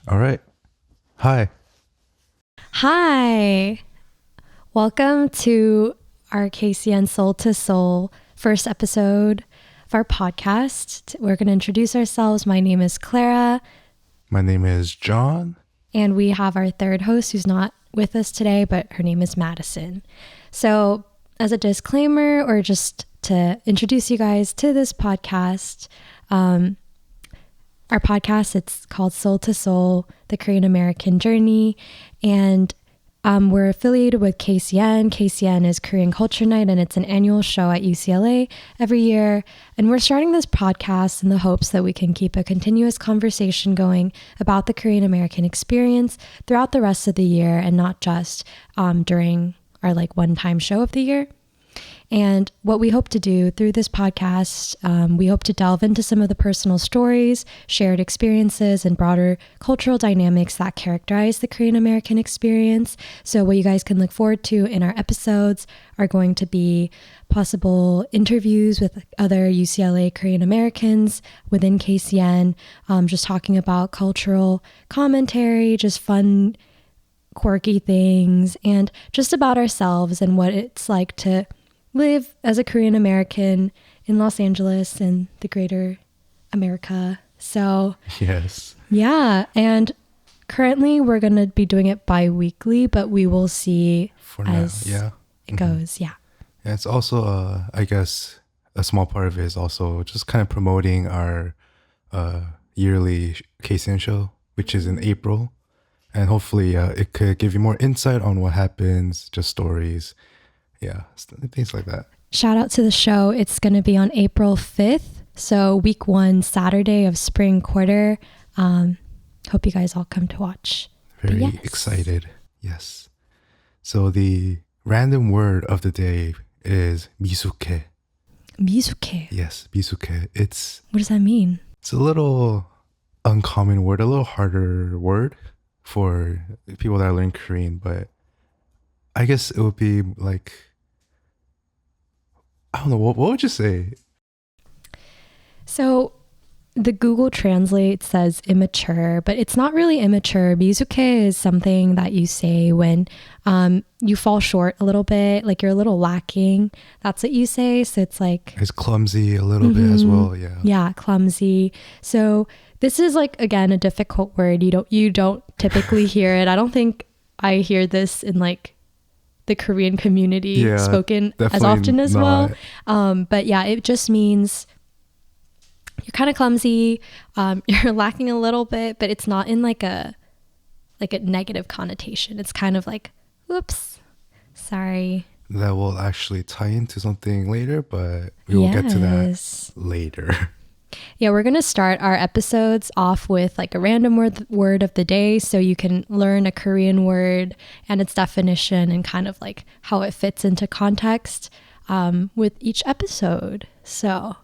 All right. Hi. Hi. Welcome to our KCN Soul to Soul first episode of our podcast. We're going to introduce ourselves. My name is Clara. My name is John. And we have our third host who's not with us today, but her name is Madison. So, as a disclaimer, or just to introduce you guys to this podcast, our podcast, it's called Soul to Soul, the Korean American Journey. And we're affiliated with KCN. KCN is Korean Culture Night, and it's an annual show at UCLA every year. And we're starting this podcast in the hopes that we can keep a continuous conversation going about the Korean American experience throughout the rest of the year, and not just during our one-time show of the year. And what we hope to do through this podcast, we hope to delve into some of the personal stories, shared experiences, and broader cultural dynamics that characterize the Korean American experience. So what you guys can look forward to in our episodes are going to be possible interviews with other UCLA Korean Americans within KCN, just talking about cultural commentary, just fun, quirky things, and just about ourselves and what it's like to live as a Korean American in Los Angeles and the greater America. So, Yes. yeah. And currently we're going to be doing it bi-weekly, but we will see For now, as yeah. it goes. Yeah. Yeah, it's also, I guess, a small part of it is also just kind of promoting our yearly KCN show, which is in April. And hopefully it could give you more insight on what happens, just stories. Yeah, things like that. Shout out to the show. It's going to be on April 5th. So week 1, Saturday of spring quarter. Hope you guys all come to watch. Very yes. excited. Yes. So the random word of the day is 미숙해. 미숙해. Yes, 미숙해. What does that mean? It's a little uncommon word, a little harder word for people that learn Korean, but I guess it would be like, I don't know, what would you say? So the Google Translate says immature, but it's not really immature. 미숙해 is something that you say when you fall short a little bit, like you're a little lacking. That's what you say. So it's like... It's clumsy a little bit as well, yeah. Yeah, clumsy. So this is again, a difficult word. You don't typically hear it. I don't think I hear this in the Korean community spoken as often as not. well. But yeah, it just means you're kind of clumsy, you're lacking a little bit, but it's not in a negative connotation. It's kind of like, whoops, sorry. That will actually tie into something later, but we will get to that later. Yeah, we're going to start our episodes off with a random word of the day, so you can learn a Korean word and its definition and kind of how it fits into context with each episode. So,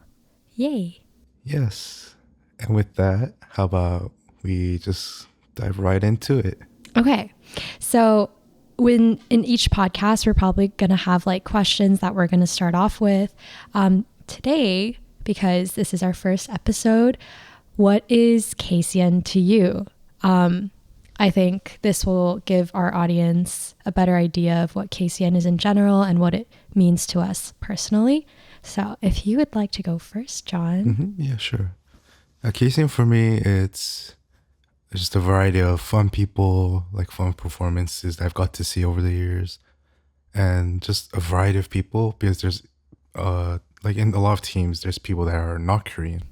yay. Yes. And with that, how about we just dive right into it? Okay. So in each podcast, we're probably going to have questions that we're going to start off with. Today, because this is our first episode, what is KCN to you? I think this will give our audience a better idea of what KCN is in general and what it means to us personally. So if you would like to go first, John. Mm-hmm. Yeah, sure. KCN for me, it's just a variety of fun people, fun performances that I've got to see over the years. And just a variety of people, because there's in a lot of teams, there's people that are not Korean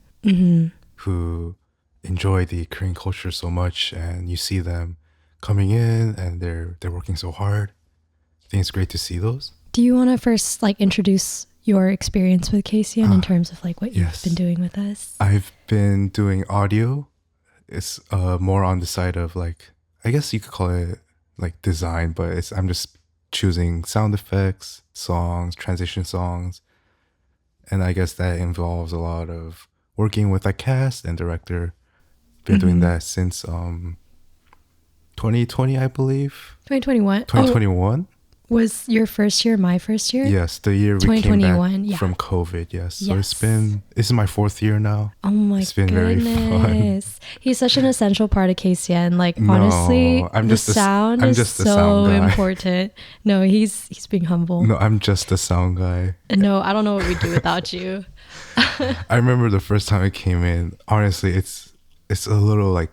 who enjoy the Korean culture so much, and you see them coming in and they're working so hard. I think it's great to see those. Do you want to first introduce your experience with KCN in terms of what you've been doing with us? I've been doing audio. It's more on the side of I guess you could call it design, but I'm just choosing sound effects, songs, transition songs. And I guess that involves a lot of working with a cast and director. Been doing that since 2020, I believe. 2021. 2021. Was your first year my first year? Yes, the year we came back 2021, yeah. from COVID. Yes. So Yes. this is my 4th year now. Oh my It's been very fun. goodness. He's such an essential part of KCN. Like, No, honestly, I'm the just sound I'm is just the so sound guy. important. No, he's being humble. No, I'm just the sound guy. No, I don't know what we'd do without you. I remember the first time I came in. Honestly, it's a little like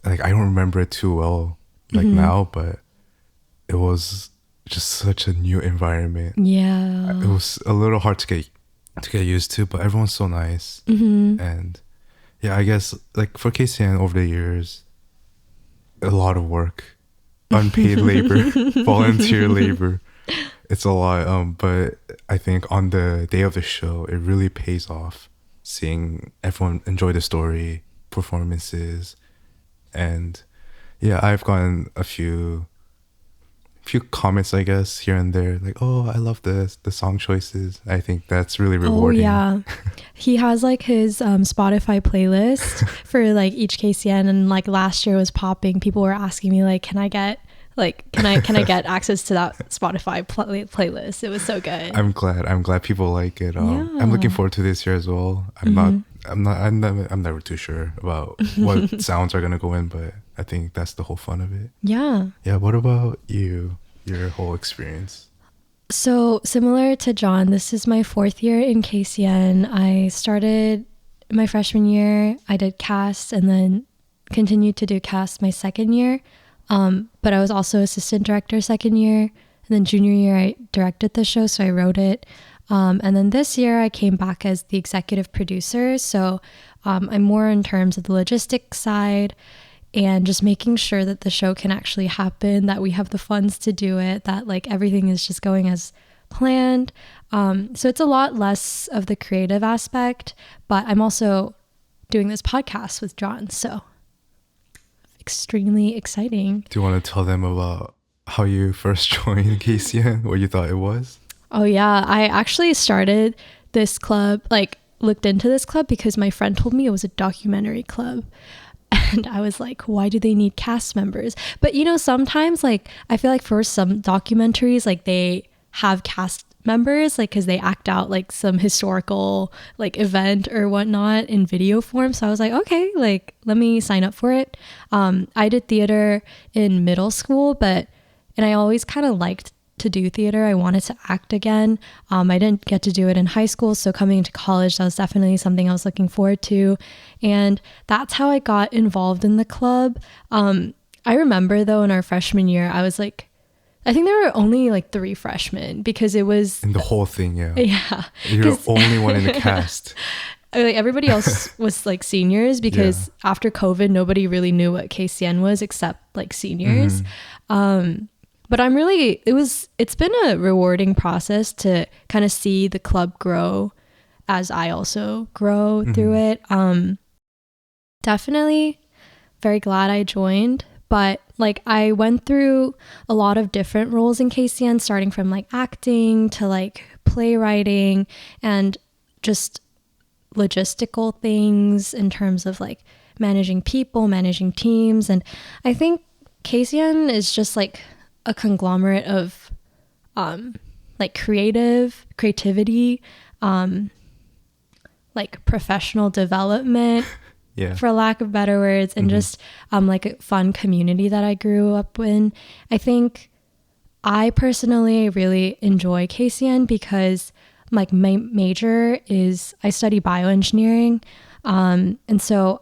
I don't remember it too well like now, but it was just such a new environment. Yeah. It was a little hard to get used to, but everyone's so nice. And yeah, I guess like for KCN over the years, a lot of work, unpaid labor, volunteer labor. It's a lot, but I think on the day of the show, it really pays off seeing everyone enjoy the story, performances, and yeah, I've gotten a few comments, I guess, here and there, like, oh, I love the song choices. I think that's really rewarding. Oh yeah, he has like his Spotify playlist for like each KCN, and like last year was popping. People were asking me like, can I get access to that Spotify playlist? It was so good. I'm glad people like it. Yeah. I'm looking forward to this year as well. I'm never too sure about what sounds are gonna go in, but I think that's the whole fun of it. Yeah. Yeah. What about you? Your whole experience? So similar to John, this is my 4th year in KCN. I started my freshman year. I did cast and then continued to do cast my 2nd year. But I was also assistant director 2nd year. And then junior year, I directed the show, so I wrote it. And then this year, I came back as the executive producer. So I'm more in terms of the logistics side and just making sure that the show can actually happen, that we have the funds to do it, that like everything is just going as planned. So it's a lot less of the creative aspect, but I'm also doing this podcast with John. So extremely exciting. Do you want to tell them about how you first joined KCN, what you thought it was? Oh yeah, I actually started this club, like looked into this club because my friend told me it was a documentary club. And I was like, why do they need cast members? But you know, sometimes like I feel like for some documentaries, like they have cast members, like because they act out like some historical like event or whatnot in video form. So I was like, okay, like let me sign up for it. I did theater in middle school, and I always kind of liked to do theater. I wanted to act again. I didn't get to do it in high school, so coming to college, that was definitely something I was looking forward to. And that's how I got involved in the club. I remember though in our freshman year, I was like, I think there were only like 3 freshmen because it was in the whole thing. Yeah. Yeah. You're the only one in the cast. Like everybody else was like seniors because after COVID, nobody really knew what KCN was except like seniors. But it's been a rewarding process to kind of see the club grow as I also grow through it. Definitely very glad I joined, but like I went through a lot of different roles in KCN, starting from like acting to like playwriting and just logistical things in terms of like managing people, managing teams. And I think KCN is just like a conglomerate of like creativity, like professional development, for lack of better words, and just like a fun community that I grew up in. I think I personally really enjoy KCN because like my major is I study bioengineering, and so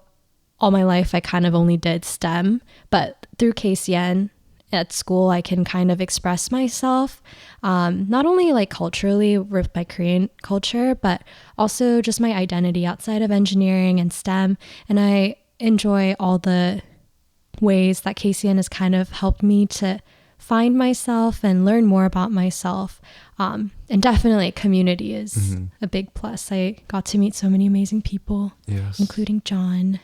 all my life I kind of only did STEM, but through KCN at school I can kind of express myself, not only like culturally with my Korean culture, but also just my identity outside of engineering and STEM. And I enjoy all the ways that KCN has kind of helped me to find myself and learn more about myself. And definitely community is a big plus. I got to meet so many amazing people, including John.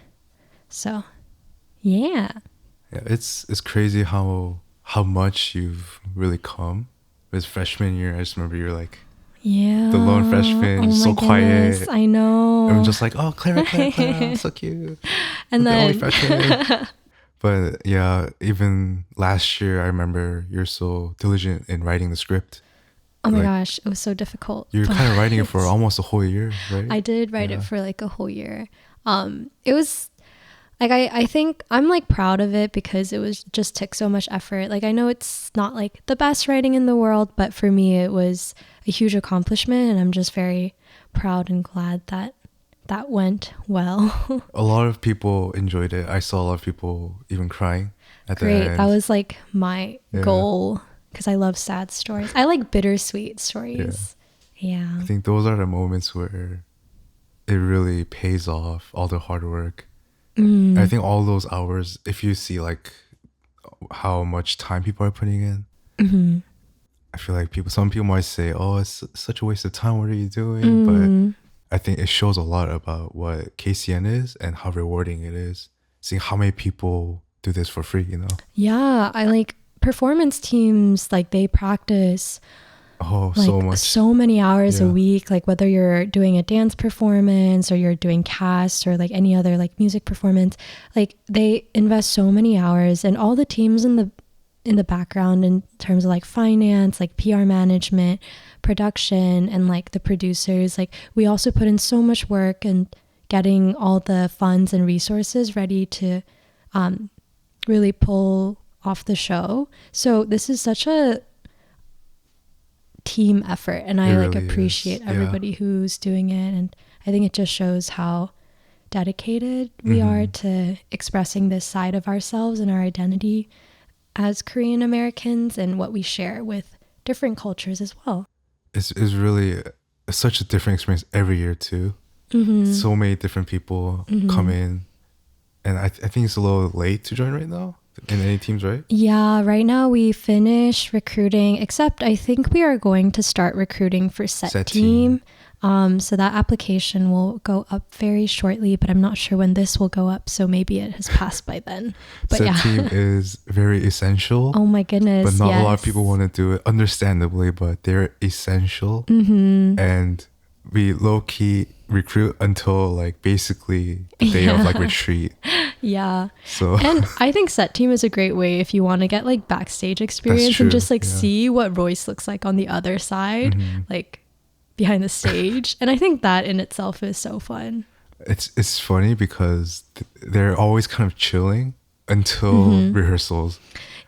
So yeah. Yeah, it's crazy how much you've really come. This freshman year, I just remember you're like the lone freshman, so quiet. I know. I'm just like, oh, Clara, so cute. And the then only freshman. But yeah, even last year, I remember you're so diligent in writing the script. Oh my Like, gosh, it was so difficult. you're kind of writing it for but almost a whole year, right? I did write it Yeah. for like a whole year. It was like I think I'm like proud of it because it was just took so much effort. Like I know it's not like the best writing in the world, but for me it was a huge accomplishment, and I'm just very proud and glad that that went well. A lot of people enjoyed it. I saw a lot of people even crying at the Great. end. That was like my Yeah. goal because I love sad stories. I like bittersweet stories. Yeah. I think those are the moments where it really pays off, all the hard work. Mm. I think all those hours, if you see like how much time people are putting in, Mm-hmm. I feel like some people might say, "Oh, it's such a waste of time. What are you doing?" Mm. But I think it shows a lot about what KCN is and how rewarding it is. Seeing how many people do this for free, you know? Yeah, I like performance teams, like they practice Oh, like so much. so many hours a Yeah. week, like whether you're doing a dance performance or you're doing cast or like any other like music performance, like they invest so many hours, and all the teams in the background in terms of like finance, like PR management, production, and like the producers, like we also put in so much work and getting all the funds and resources ready to really pull off the show. So this is such a team effort, and I It like really appreciate is. everybody who's doing it, and I think it just shows how dedicated we are to expressing this side of ourselves and our identity as Korean Americans and what we share with different cultures as well. It's really such a different experience every year too. So many different people come in, and I think it's a little late to join right now in any teams, right? Yeah, right now we finish recruiting, except I think we are going to start recruiting for set Set team. So that application will go up very shortly, but I'm not sure when this will go up, so maybe it has passed by then. But Set yeah. team is very essential, Oh my goodness. but not a lot of yes. people want to do it, understandably, but they're essential. And we low-key recruit until like basically the day of like retreat. Yeah. So And I think set team is a great way if you want to get like backstage experience true, and just like yeah. see what Royce looks like on the other side, like behind the stage. And I think that in itself is so fun. it's funny because they're always kind of chilling until rehearsals.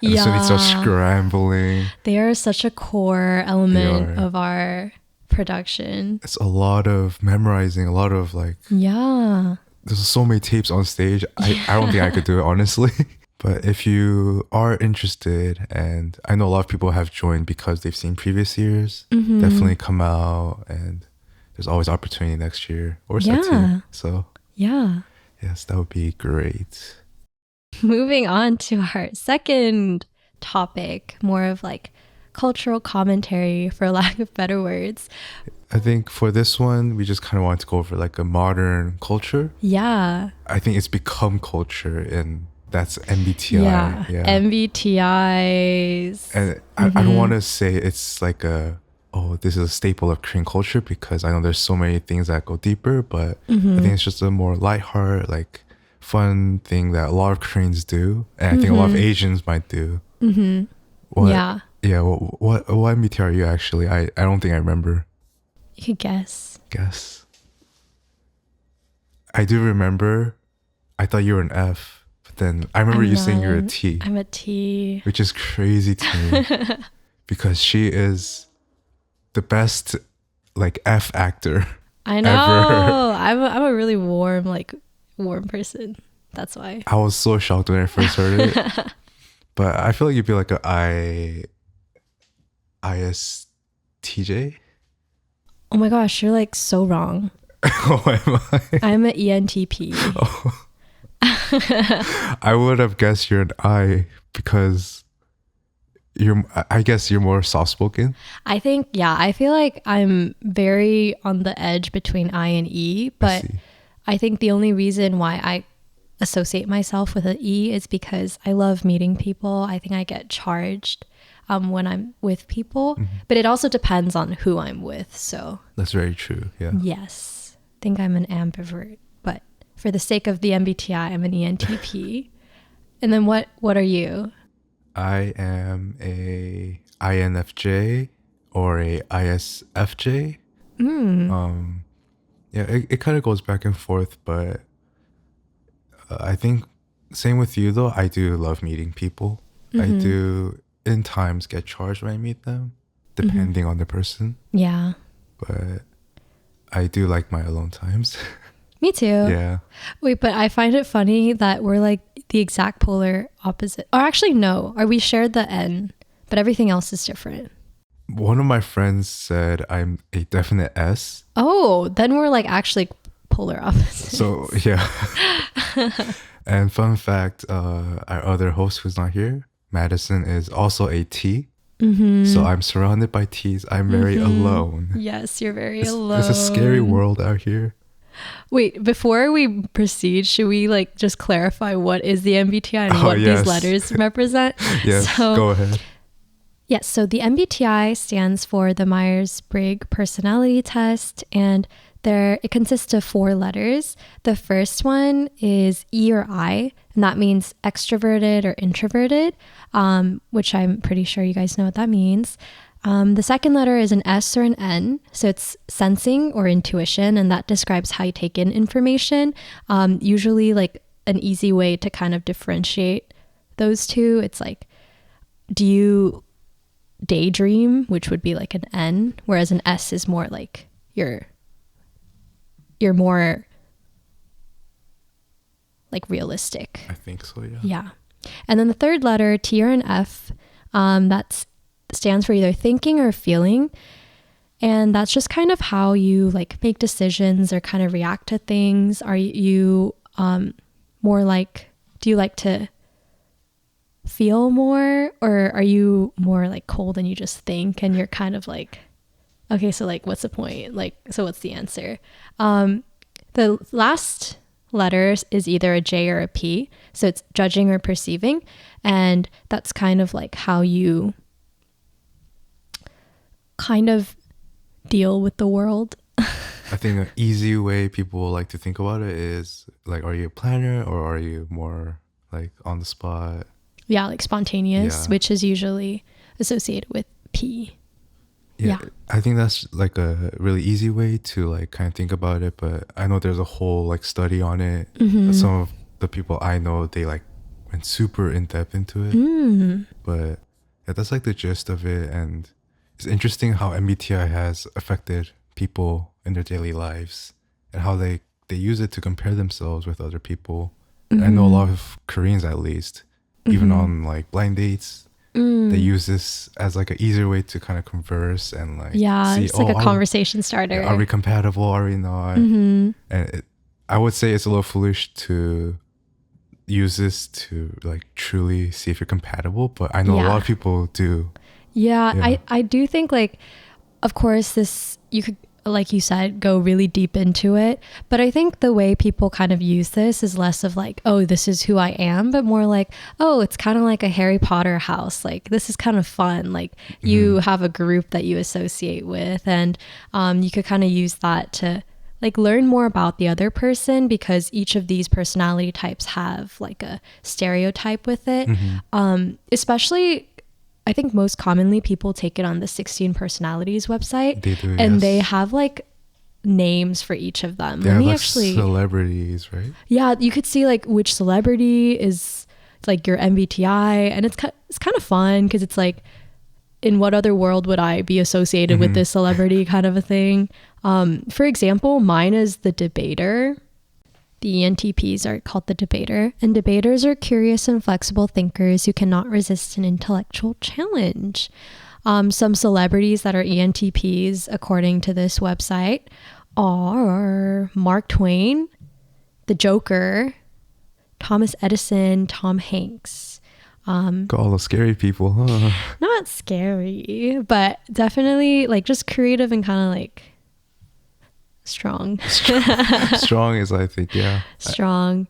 And so they start Yeah. scrambling. They are such a core element They are. of our production. It's a lot of memorizing, a lot of like, Yeah. there's so many tapes on stage. I don't think I could do it, honestly. But if you are interested, and I know a lot of people have joined because they've seen previous years, definitely come out, and there's always opportunity next year or set Yeah. team. So Yeah. yes, that would be great. Moving on to our second topic, more of like cultural commentary, for lack of better words. I think for this one, we just kind of want to go over like a modern culture. Yeah. I think it's become culture, and that's MBTI. Yeah. MBTIs. And I don't want to say it's like this is a staple of Korean culture, because I know there's so many things that go deeper, but I think it's just a more lighthearted, like fun thing that a lot of Koreans do, and I think a lot of Asians might do. What, Yeah. Yeah. What MBTI are you actually? I don't think I remember. You could guess. Guess. I do remember. I thought you were an F, but then I remember you saying you're a T, I'm a T. which is crazy to me because she is the best like F actor. I know. Ever. I'm a really warm person. That's why. I was so shocked when I first heard it. But I feel like you'd be like a ISTJ. Oh my gosh, you're like so wrong. Oh, am I? I'm an ENTP. I would have guessed you're an I because I guess you're more soft spoken. I think, yeah, I feel like I'm very on the edge between I and E, but see. I think the only reason why I associate myself with an E is because I love meeting people. I think I get charged when I'm with people, but it also depends on who I'm with. So That's very true. Yeah. yes, I think I'm an ambivert, but for the sake of the MBTI, I'm an ENTP. And then what are you? I am a INFJ or a ISFJ. Mm. Yeah, it kind of goes back and forth, but I think same with you though. I do love meeting people. I do in times get charged when I meet them, depending on the person. Yeah. But I do like my alone times. Me too. Yeah. Wait, but I find it funny that we're like the exact polar opposite. Or actually, no. Or we shared the N, but everything else is different. One of my friends said I'm a definite S. Oh, then we're like actually polar opposites. So yeah. And fun fact, our other host who's not here, Madison, is also a T. So I'm surrounded by T's. I'm very alone. Yes, you're very alone. It's a scary world out here. Wait, before we proceed, should we like just clarify what is the MBTI and what yes. these letters represent? Yes, go ahead. Yes, so the MBTI stands for the Myers-Briggs Personality Test, and it consists of 4 letters. The first one is E or I, and that means extroverted or introverted, which I'm pretty sure you guys know what that means. The second letter is an S or an N, so it's sensing or intuition, and that describes how you take in information. Usually like an easy way to kind of differentiate those two, it's like, do you daydream, which would be like an N, whereas an S is more like you're more like realistic. I think so, yeah. Yeah. And then the third letter, T or an F, that stands for either thinking or feeling. And that's just kind of how you like make decisions or kind of react to things. Are you more like, do you like to feel more, or are you more like cold and you just think and you're kind of like, okay, so like what's the point? Like, so what's the answer? The last letter is either a J or a P. So it's judging or perceiving. And that's kind of like how you kind of deal with the world. I think an easy way people like to think about it is like, are you a planner or are you more like on the spot? Yeah, like spontaneous, Yeah. which is usually associated with P. Yeah. I think that's like a really easy way to like kind of think about it, but I know there's a whole like study on it. Some of the people I know, they like went super in depth into it. But yeah, that's like the gist of it. And it's interesting how MBTI has affected people in their daily lives and how they use it to compare themselves with other people. I know a lot of Koreans, at least, even on like blind dates, they use this as like an easier way to kind of converse and like see, it's like a conversation starter. Are we compatible? Are we not? And I would say it's a little foolish to use this to like truly see if you're compatible, but I know a lot of people do. Yeah. I do think like, of course, this, you could, like you said, go really deep into it. But I think the way people kind of use this is less of like, oh, this is who I am, but more like, oh, it's kind of like a Harry Potter house. Like, this is kind of fun. Like, you have a group that you associate with, and you could kind of use that to like learn more about the other person, because each of these personality types have like a stereotype with it. Especially, I think most commonly people take it on the 16 personalities website. They do, and yes. they have like names for each of them. They have like celebrities, right? Yeah, you could see like which celebrity is like your MBTI, and it's kind of fun because it's like, in what other world would I be associated with this celebrity kind of a thing. For example, mine is the debater. The ENTPs are called the debater, and debaters are curious and flexible thinkers who cannot resist an intellectual challenge. Some celebrities that are ENTPs, according to this website, are Mark Twain, the Joker, Thomas Edison, Tom Hanks. Got all the scary people, huh? Not scary, but definitely like just creative and kind of like strong. Strong is, I think, yeah. Strong.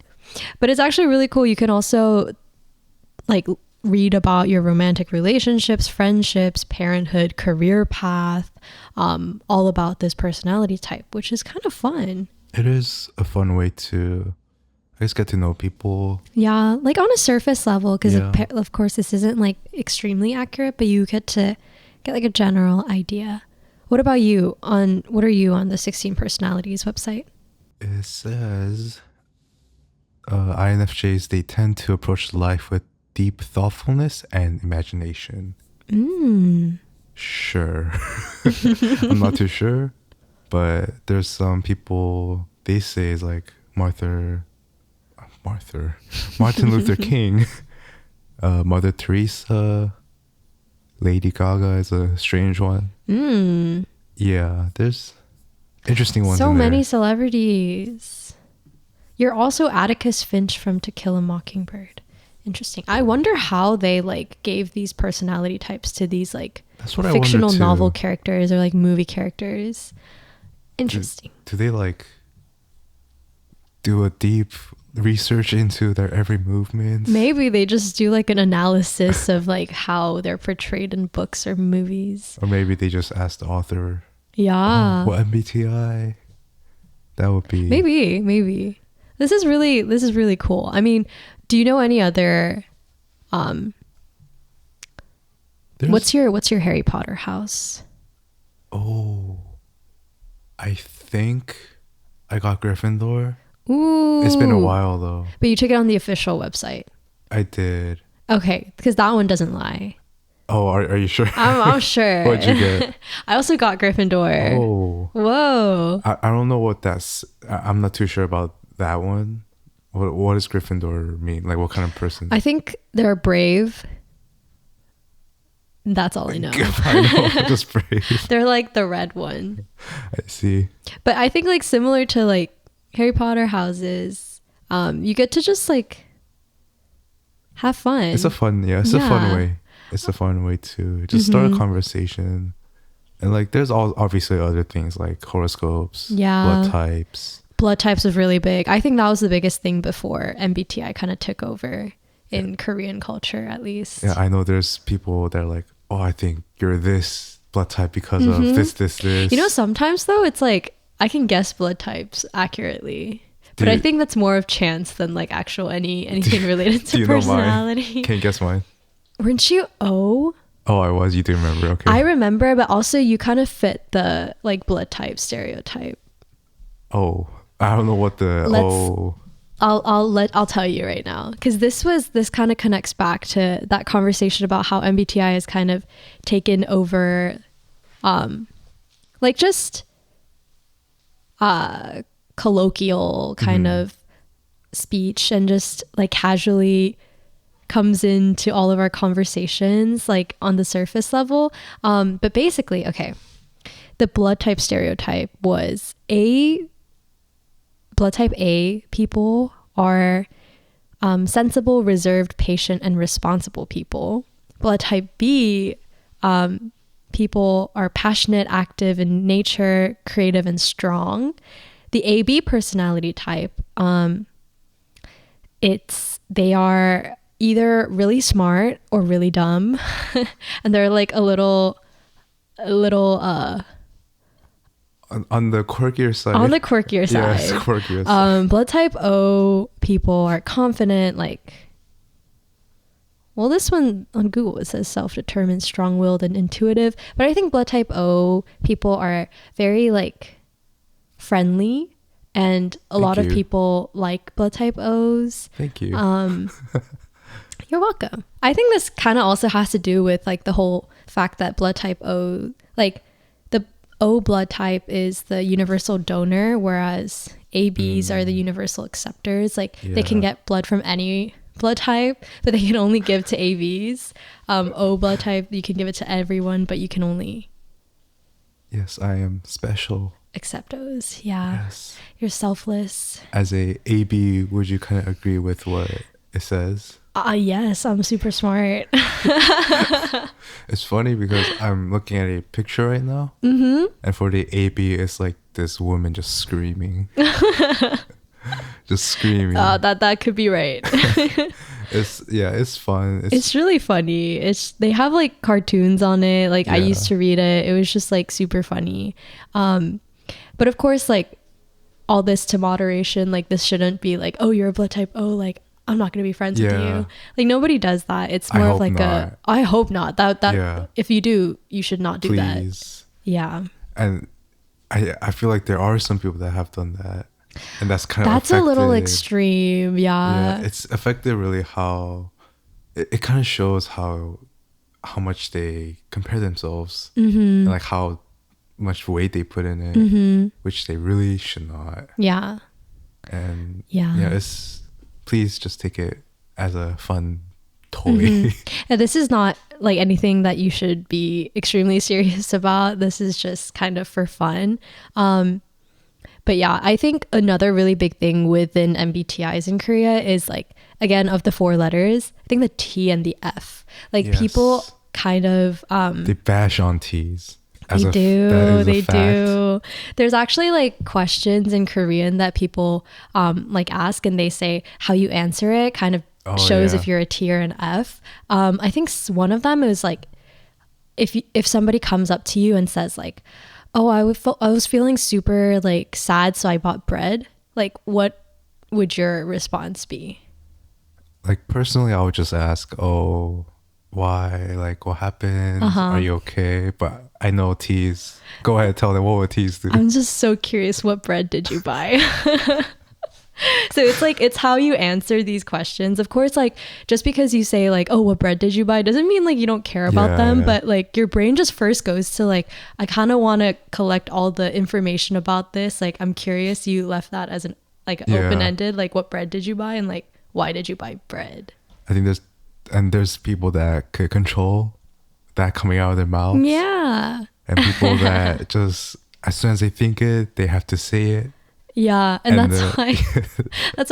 But it's actually really cool. You can also like read about your romantic relationships, friendships, parenthood, career path, all about this personality type, which is kind of fun. It is a fun way to I just get to know people. Yeah, like on a surface level, because Yeah. of course this isn't like extremely accurate, but you get to get like a general idea. What about you? What are you on the 16 Personalities website? It says INFJs, they tend to approach life with deep thoughtfulness and imagination. Sure. I'm not too sure, but there's some people they say is like Martin Luther King, Mother Teresa, Lady Gaga is a strange one. Yeah, there's interesting ones. So in many there. celebrities. You're also Atticus Finch from To Kill a Mockingbird. Interesting. I wonder how they like gave these personality types to these like That's what fictional I wonder too. novel characters or like movie characters. Interesting. Do they like do a deep research into their every movement? Maybe they just do like an analysis of like how they're portrayed in books or movies. Or maybe they just ask the author, Yeah. what MBTI? That would be Maybe. This is really cool. I mean, do you know any other what's your Harry Potter house? Oh, I think I got Gryffindor. Ooh. It's been a while though. But you took it on the official website. I did. Okay, because that one doesn't lie. Oh, are you sure? I'm sure. What'd you get? I also got Gryffindor. Oh, Whoa. I don't know what that's. I'm not too sure about that one. What does Gryffindor mean? Like, what kind of person? I think they're brave. That's all I know. I know, just brave. They're like the red one. I see. But I think like similar to like Harry Potter houses, you get to just like have fun. It's a fun way. It's a fun way to just start a conversation. And like there's obviously other things like horoscopes, blood types. Blood types was really big. I think that was the biggest thing before MBTI kind of took over in Korean culture, at least. Yeah, I know there's people that are like, oh, I think you're this blood type because of this. You know, sometimes though, it's like I can guess blood types accurately. But I think that's more of chance than like actual anything related to personality. Can't guess mine. Weren't you O? Oh, I was. You do remember? Okay. I remember, but also you kind of fit the like blood type stereotype. Oh, I don't know what the I'll tell you right now, because this kind of connects back to that conversation about how MBTI has kind of taken over, like just colloquial kind of speech and just like casually comes into all of our conversations like on the surface level. But basically, okay, the blood type stereotype was blood type A people are sensible, reserved, patient, and responsible people. Blood type B people are passionate, active in nature, creative, and strong. The AB personality type, they are either really smart or really dumb, and they're like a little on the quirkier side. On the quirkier side. Yes, quirkier side. Blood type O people are confident, like, well, this one on Google, it says self-determined, strong-willed, and intuitive. But I think blood type O people are very like friendly, and a lot of people like blood type O's. Thank you. You're welcome. I think this kind of also has to do with like the whole fact that blood type O, like the O blood type is the universal donor, whereas ABs are the universal acceptors. Like they can get blood from any blood type, but they can only give to ABs. O blood type, you can give it to everyone, but you can only Yes, I am special. accept O's. Yeah. Yes. You're selfless. As a AB, would you kind of agree with what it says? Yes, I'm super smart. It's funny because I'm looking at a picture right now, and for the AB, it's like this woman just screaming, just screaming. That could be right. It's fun. It's really funny. They have like cartoons on it. Like I used to read it. It was just like super funny. But of course, like all this to moderation. Like, this shouldn't be like, oh, you're a blood type O, like I'm not gonna be friends with you. Like, nobody does that. It's more of like I hope not. That if you do, you should not do Please. that. Yeah. And I feel like there are some people that have done that, and that's a little extreme. Yeah. It's affected really how it kind of shows how much they compare themselves, and like how much weight they put in it, which they really should not. Yeah. And it's, please just take it as a fun toy. And this is not like anything that you should be extremely serious about. This is just kind of for fun. But yeah, I think another really big thing within MBTIs in Korea is like, again, of the 4 letters, I think the T and the F, like people kind of they bash on T's. They do. There's actually like questions in Korean that people like ask, and they say how you answer it kind of shows if you're a T or an F. I think one of them is like, if somebody comes up to you and says like, oh, I was feeling super like sad, so I bought bread. Like, what would your response be? Like, personally, I would just ask, oh, why? Like, what happened? Are you okay? But I know T's. Go ahead, tell them, what would T's do? I'm just so curious, what bread did you buy? So it's like, it's how you answer these questions. Of course, like, just because you say like, oh, what bread did you buy, doesn't mean like you don't care about them. But like, your brain just first goes to like, I kind of want to collect all the information about this. Like, I'm curious. You left that as an like open-ended, like, what bread did you buy? And like, why did you buy bread? I think there's people that could control that coming out of their mouths. Yeah. And people that just, as soon as they think it, they have to say it. Yeah, and that's why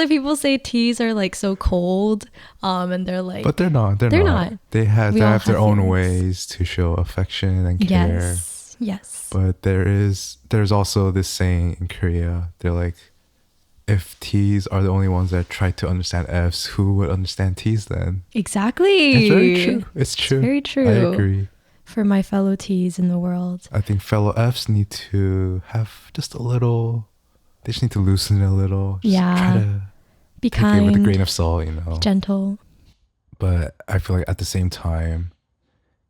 people say T's are like so cold, and they're like, but they're not. They're not. They have their own ways to show affection and care. Yes. But there's also this saying in Korea. They're like, if T's are the only ones that try to understand F's, who would understand T's then? Exactly. It's very true. It's true. It's very true. I agree. For my fellow T's in the world, I think fellow F's need to have just a little. They just need to loosen it a little. Just try to be take kind, it with a grain of salt, be gentle. But I feel like at the same time,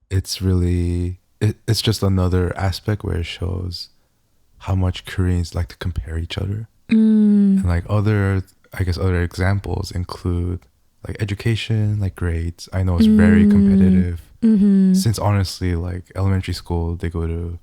it's really it's just another aspect where it shows how much Koreans like to compare each other. And like other examples include like education, like grades. I know it's very competitive. Since honestly, like elementary school, they go to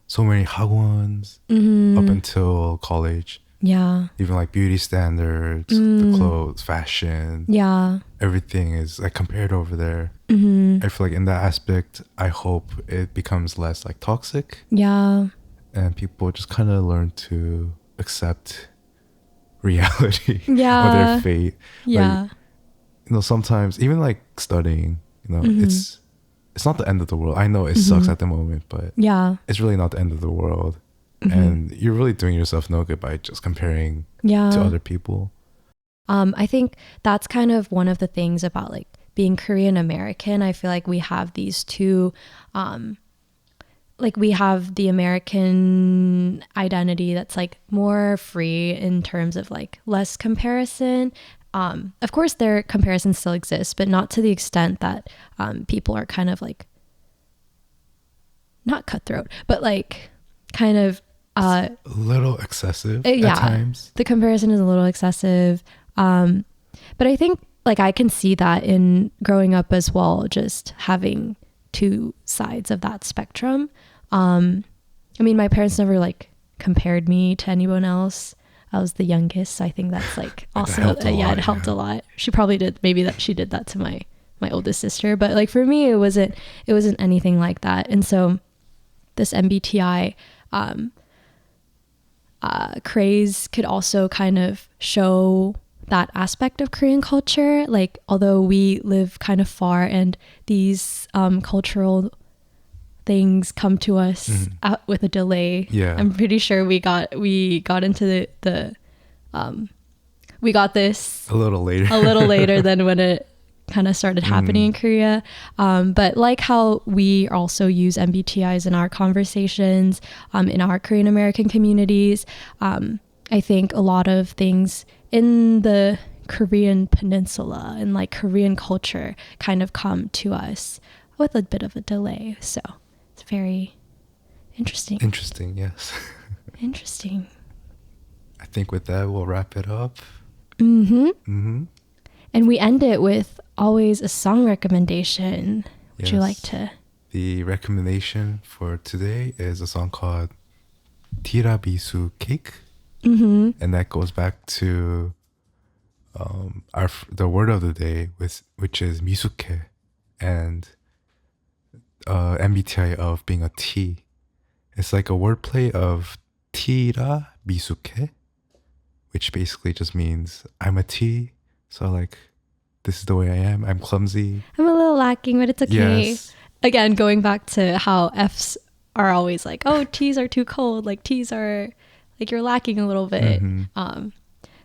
so many hagwons up until college. Yeah. Even like beauty standards, the clothes, fashion. Yeah. Everything is like compared over there. I feel like in that aspect, I hope it becomes less like toxic. Yeah. And people just kind of learn to accept reality or their fate. Yeah. Like, sometimes even like studying, it's not the end of the world. I know it sucks at the moment, but it's really not the end of the world. And you're really doing yourself no good by just comparing to other people. I think that's kind of one of the things about like being Korean American. I feel like we have these two, like we have the American identity that's like more free in terms of like less comparison. Of course, their comparisons still exist, but not to the extent that people are kind of like, not cutthroat, but like kind of a little excessive at times. The comparison is a little excessive. But I think like I can see that in growing up as well, just having two sides of that spectrum. I mean, my parents never like compared me to anyone else. I was the youngest, so I think that's like also it helped a lot. She probably did, maybe that she did that to my oldest sister, but like for me it wasn't anything like that. And so this MBTI craze could also kind of show that aspect of Korean culture. Like, although we live kind of far and these cultural things come to us out with a delay. Yeah, I'm pretty sure we got into the we got this a little later than when it kind of started happening in Korea. But like how we also use MBTIs in our conversations, in our Korean American communities, I I think a lot of things in the Korean peninsula and like Korean culture kind of come to us with a bit of a delay. So it's very interesting. Interesting, yes. Interesting. I think with that, we'll wrap it up. And we end it with always a song recommendation. Would you like to? The recommendation for today is a song called Tiramisu Cake. And that goes back to the word of the day, which is misuke, and MBTI of being a T. It's like a wordplay of tira misuke, which basically just means I'm a T. So like, this is the way I am. I'm clumsy. I'm a little lacking, but it's okay. Yes. Again, going back to how Fs are always like, oh, T's are too cold. Like T's are like you're lacking a little bit.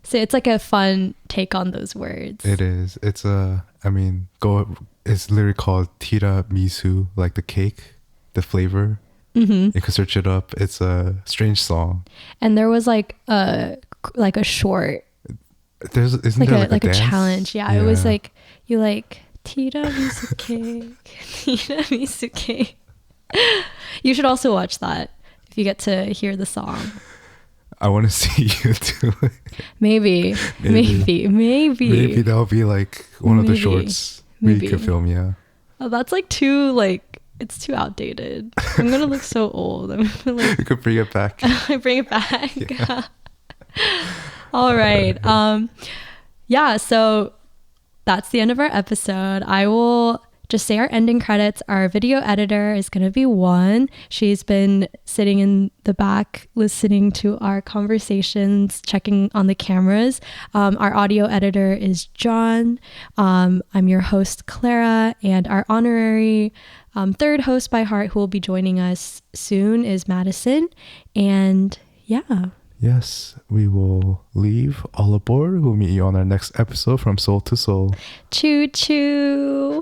So it's like a fun take on those words. It is. It's it's literally called tiramisu, like the cake, the flavor. You can search it up. It's a strange song. And there was like a short, Isn't like there a dance? challenge. Yeah, it was like you like tiramisu cake, tiramisu cake. You should also watch that if you get to hear the song. I want to see you do it. Maybe that'll be like one of the shorts where you can film. Yeah. Oh, that's like it's too outdated. I'm gonna look so old. I'm gonna like, you could bring it back. Bring it back. Yeah. All right. So that's the end of our episode. I will just say our ending credits. Our video editor is going to be One. She's been sitting in the back listening to our conversations, checking on the cameras. Our audio editor is John. I'm your host, Clara, and our honorary third host by heart who will be joining us soon is Madison. And yeah. Yes, we will leave. All aboard. We'll meet you on our next episode from Seoul to Seoul. Choo choo.